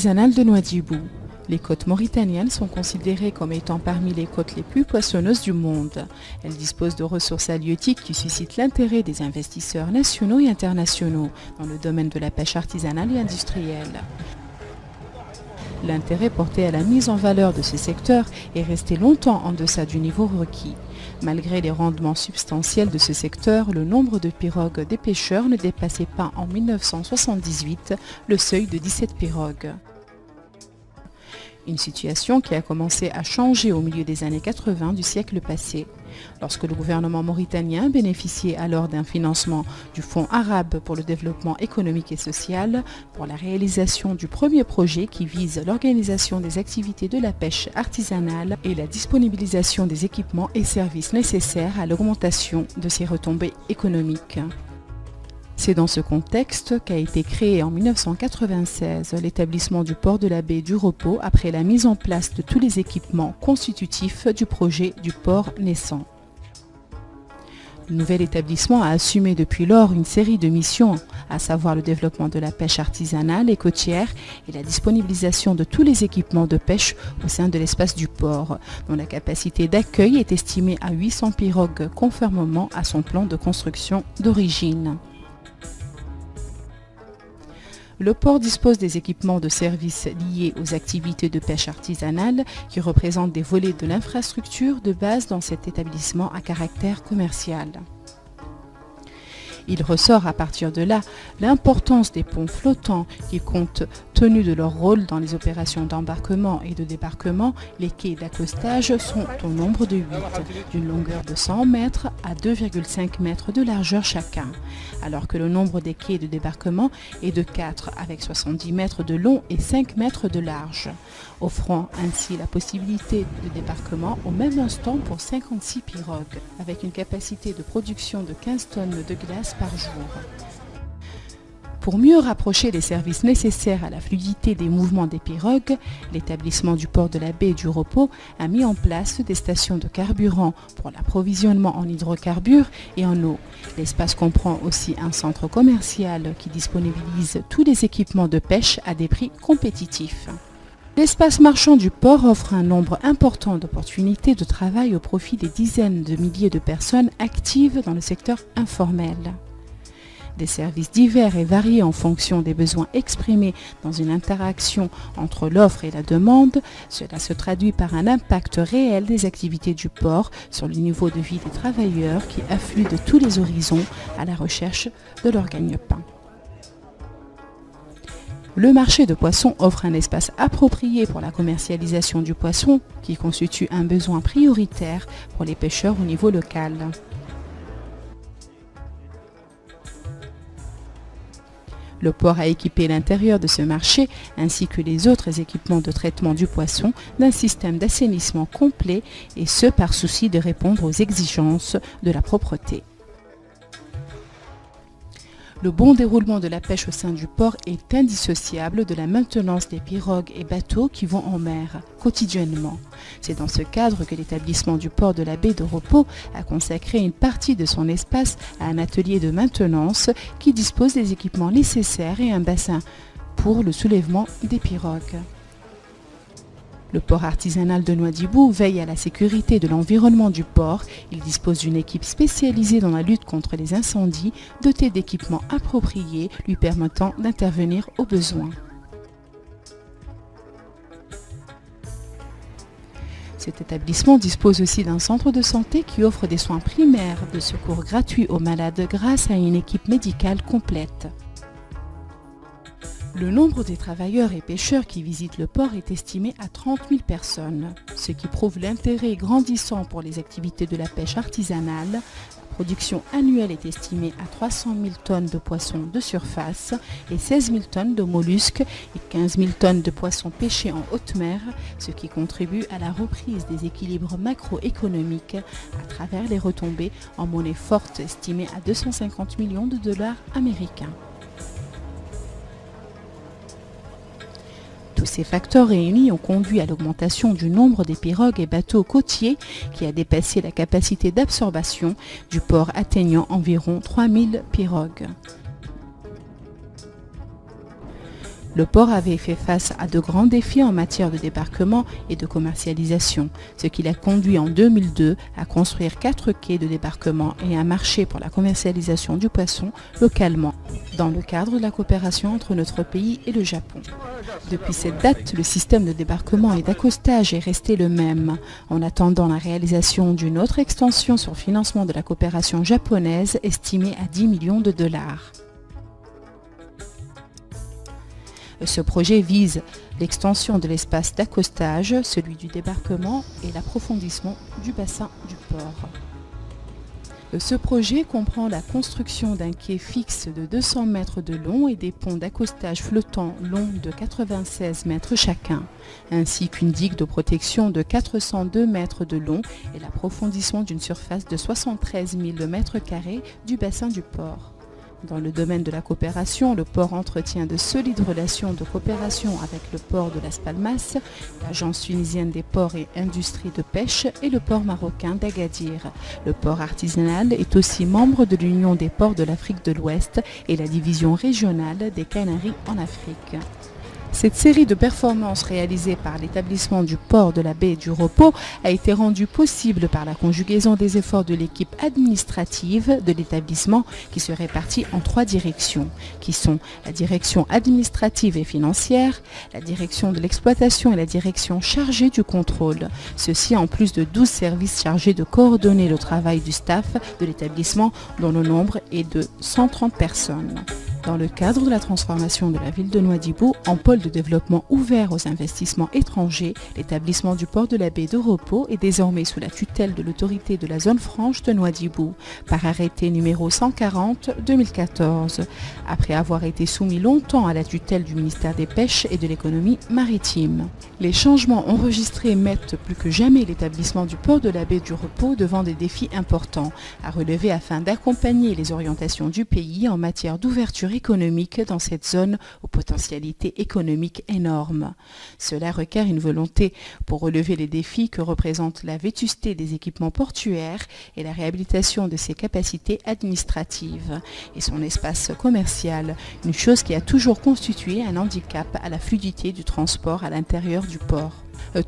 artisanale de Nouadhibou. Les côtes mauritaniennes sont considérées comme étant parmi les côtes les plus poissonneuses du monde. Elles disposent de ressources halieutiques qui suscitent l'intérêt des investisseurs nationaux et internationaux dans le domaine de la pêche artisanale et industrielle. L'intérêt porté à la mise en valeur de ce secteur est resté longtemps en deçà du niveau requis. Malgré les rendements substantiels de ce secteur, le nombre de pirogues des pêcheurs ne dépassait pas en 1978 le seuil de 17 pirogues. Une situation qui a commencé à changer au milieu des années 80 du siècle passé, lorsque le gouvernement mauritanien bénéficiait alors d'un financement du Fonds arabe pour le développement économique et social pour la réalisation du premier projet qui vise l'organisation des activités de la pêche artisanale et la disponibilisation des équipements et services nécessaires à l'augmentation de ses retombées économiques. C'est dans ce contexte qu'a été créé en 1996 l'établissement du port de la baie du Repos après la mise en place de tous les équipements constitutifs du projet du port naissant. Le nouvel établissement a assumé depuis lors une série de missions, à savoir le développement de la pêche artisanale et côtière et la disponibilisation de tous les équipements de pêche au sein de l'espace du port, dont la capacité d'accueil est estimée à 800 pirogues conformément à son plan de construction d'origine. Le port dispose des équipements de services liés aux activités de pêche artisanale qui représentent des volets de l'infrastructure de base dans cet établissement à caractère commercial. Il ressort à partir de là l'importance des ponts flottants qui, compte tenu de leur rôle dans les opérations d'embarquement et de débarquement, les quais d'accostage sont au nombre de 8, d'une longueur de 100 mètres à 2,5 mètres de largeur chacun, alors que le nombre des quais de débarquement est de 4 avec 70 mètres de long et 5 mètres de large, offrant ainsi la possibilité de débarquement au même instant pour 56 pirogues, avec une capacité de production de 15 tonnes de glace par jour. Pour mieux rapprocher les services nécessaires à la fluidité des mouvements des pirogues, l'établissement du port de la baie du Repos a mis en place des stations de carburant pour l'approvisionnement en hydrocarbures et en eau. L'espace comprend aussi un centre commercial qui disponibilise tous les équipements de pêche à des prix compétitifs. L'espace marchand du port offre un nombre important d'opportunités de travail au profit des dizaines de milliers de personnes actives dans le secteur informel. Des services divers et variés en fonction des besoins exprimés dans une interaction entre l'offre et la demande, cela se traduit par un impact réel des activités du port sur le niveau de vie des travailleurs qui affluent de tous les horizons à la recherche de leur gagne-pain. Le marché de poissons offre un espace approprié pour la commercialisation du poisson qui constitue un besoin prioritaire pour les pêcheurs au niveau local. Le port a équipé l'intérieur de ce marché ainsi que les autres équipements de traitement du poisson d'un système d'assainissement complet et ce par souci de répondre aux exigences de la propreté. Le bon déroulement de la pêche au sein du port est indissociable de la maintenance des pirogues et bateaux qui vont en mer quotidiennement. C'est dans ce cadre que l'établissement du port de la baie de Repos a consacré une partie de son espace à un atelier de maintenance qui dispose des équipements nécessaires et un bassin pour le soulèvement des pirogues. Le port artisanal de Nouadhibou veille à la sécurité de l'environnement du port. Il dispose d'une équipe spécialisée dans la lutte contre les incendies, dotée d'équipements appropriés lui permettant d'intervenir au besoin. Cet établissement dispose aussi d'un centre de santé qui offre des soins primaires de secours gratuits aux malades grâce à une équipe médicale complète. Le nombre des travailleurs et pêcheurs qui visitent le port est estimé à 30 000 personnes, ce qui prouve l'intérêt grandissant pour les activités de la pêche artisanale. La production annuelle est estimée à 300 000 tonnes de poissons de surface et 16 000 tonnes de mollusques et 15 000 tonnes de poissons pêchés en haute mer, ce qui contribue à la reprise des équilibres macroéconomiques à travers les retombées en monnaie forte estimée à 250 millions de dollars américains. Tous ces facteurs réunis ont conduit à l'augmentation du nombre des pirogues et bateaux côtiers qui a dépassé la capacité d'absorption du port atteignant environ 3000 pirogues. Le port avait fait face à de grands défis en matière de débarquement et de commercialisation, ce qui l'a conduit en 2002 à construire 4 quais de débarquement et un marché pour la commercialisation du poisson localement, dans le cadre de la coopération entre notre pays et le Japon. Depuis cette date, le système de débarquement et d'accostage est resté le même, en attendant la réalisation d'une autre extension sur financement de la coopération japonaise estimée à 10 millions de dollars. Ce projet vise l'extension de l'espace d'accostage, celui du débarquement et l'approfondissement du bassin du port. Ce projet comprend la construction d'un quai fixe de 200 mètres de long et des ponts d'accostage flottants longs de 96 mètres chacun, ainsi qu'une digue de protection de 402 mètres de long et l'approfondissement d'une surface de 73 000 mètres carrés du bassin du port. Dans le domaine de la coopération, le port entretient de solides relations de coopération avec le port de Las Palmas, l'Agence tunisienne des ports et industries de pêche et le port marocain d'Agadir. Le port artisanal est aussi membre de l'Union des ports de l'Afrique de l'Ouest et la division régionale des Canaries en Afrique. Cette série de performances réalisées par l'établissement du port de la baie du Repos a été rendue possible par la conjugaison des efforts de l'équipe administrative de l'établissement qui se répartit en 3 directions, qui sont la direction administrative et financière, la direction de l'exploitation et la direction chargée du contrôle. Ceci en plus de 12 services chargés de coordonner le travail du staff de l'établissement dont le nombre est de 130 personnes. Dans le cadre de la transformation de la ville de Nouadhibou en pôle de développement ouvert aux investissements étrangers, l'établissement du port de la baie de Repos est désormais sous la tutelle de l'autorité de la zone franche de Nouadhibou par arrêté numéro 140-2014, après avoir été soumis longtemps à la tutelle du ministère des Pêches et de l'économie maritime. Les changements enregistrés mettent plus que jamais l'établissement du port de la baie du Repos devant des défis importants à relever afin d'accompagner les orientations du pays en matière d'ouverture économique dans cette zone aux potentialités économiques énormes. Cela requiert une volonté pour relever les défis que représentent la vétusté des équipements portuaires et la réhabilitation de ses capacités administratives et son espace commercial, une chose qui a toujours constitué un handicap à la fluidité du transport à l'intérieur du port.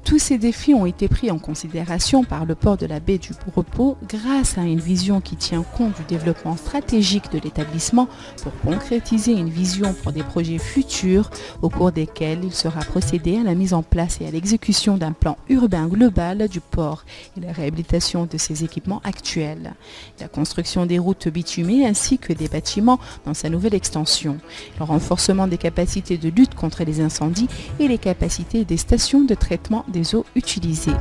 Tous ces défis ont été pris en considération par le port de la baie du Repos grâce à une vision qui tient compte du développement stratégique de l'établissement pour concrétiser une vision pour des projets futurs au cours desquels il sera procédé à la mise en place et à l'exécution d'un plan urbain global du port et la réhabilitation de ses équipements actuels, la construction des routes bitumées ainsi que des bâtiments dans sa nouvelle extension, le renforcement des capacités de lutte contre les incendies et les capacités des stations de traitement des eaux utilisées.